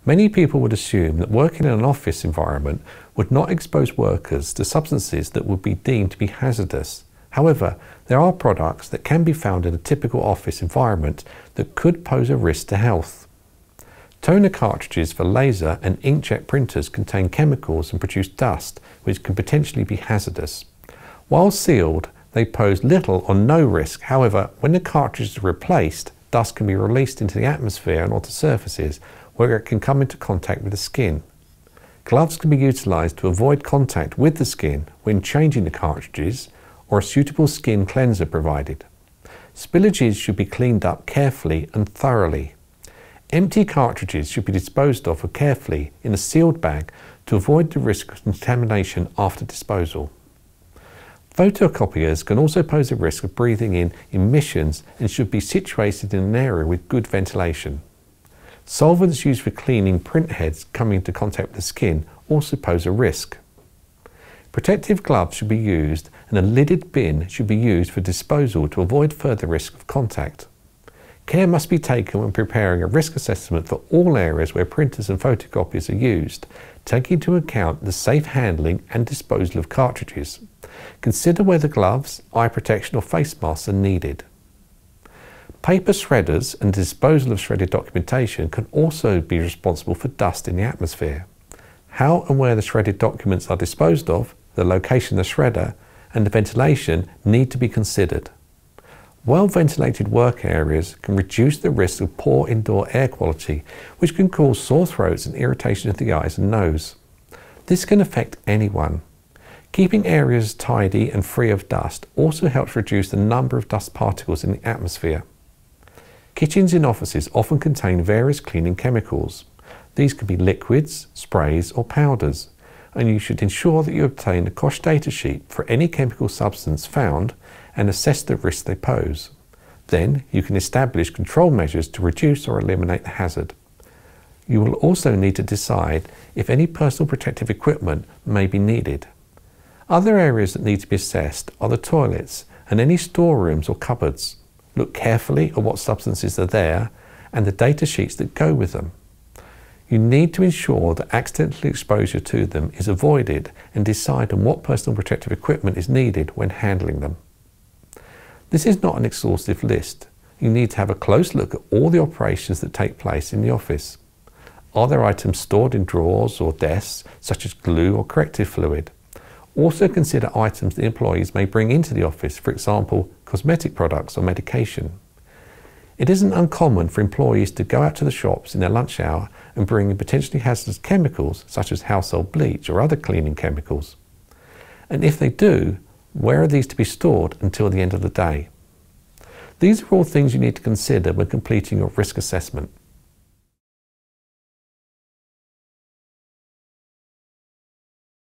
Many people would assume that working in an office environment would not expose workers to substances that would be deemed to be hazardous. However, there are products that can be found in a typical office environment that could pose a risk to health. Toner cartridges for laser and inkjet printers contain chemicals and produce dust which can potentially be hazardous. While sealed, they pose little or no risk. However, when the cartridges are replaced, dust can be released into the atmosphere and onto surfaces where it can come into contact with the skin. Gloves can be utilised to avoid contact with the skin when changing the cartridges, or a suitable skin cleanser provided. Spillages should be cleaned up carefully and thoroughly. Empty cartridges should be disposed of carefully in a sealed bag to avoid the risk of contamination after disposal. Photocopiers can also pose a risk of breathing in emissions and should be situated in an area with good ventilation. Solvents used for cleaning print heads coming into contact with the skin also pose a risk. Protective gloves should be used and a lidded bin should be used for disposal to avoid further risk of contact. Care must be taken when preparing a risk assessment for all areas where printers and photocopiers are used, taking into account the safe handling and disposal of cartridges. Consider whether gloves, eye protection or face masks are needed. Paper shredders and disposal of shredded documentation can also be responsible for dust in the atmosphere. How and where the shredded documents are disposed of, the location of the shredder, and the ventilation need to be considered. Well-ventilated work areas can reduce the risk of poor indoor air quality, which can cause sore throats and irritation of the eyes and nose. This can affect anyone. Keeping areas tidy and free of dust also helps reduce the number of dust particles in the atmosphere. Kitchens in offices often contain various cleaning chemicals. These can be liquids, sprays or powders, and you should ensure that you obtain a COSHH data sheet for any chemical substance found and assess the risks they pose. Then you can establish control measures to reduce or eliminate the hazard. You will also need to decide if any personal protective equipment may be needed. Other areas that need to be assessed are the toilets and any storerooms or cupboards. Look carefully at what substances are there and the data sheets that go with them. You need to ensure that accidental exposure to them is avoided and decide on what personal protective equipment is needed when handling them. This is not an exhaustive list. You need to have a close look at all the operations that take place in the office. Are there items stored in drawers or desks, such as glue or corrective fluid? Also consider items that employees may bring into the office, for example, cosmetic products or medication. It isn't uncommon for employees to go out to the shops in their lunch hour and bring in potentially hazardous chemicals, such as household bleach or other cleaning chemicals. And if they do, where are these to be stored until the end of the day? These are all things you need to consider when completing your risk assessment.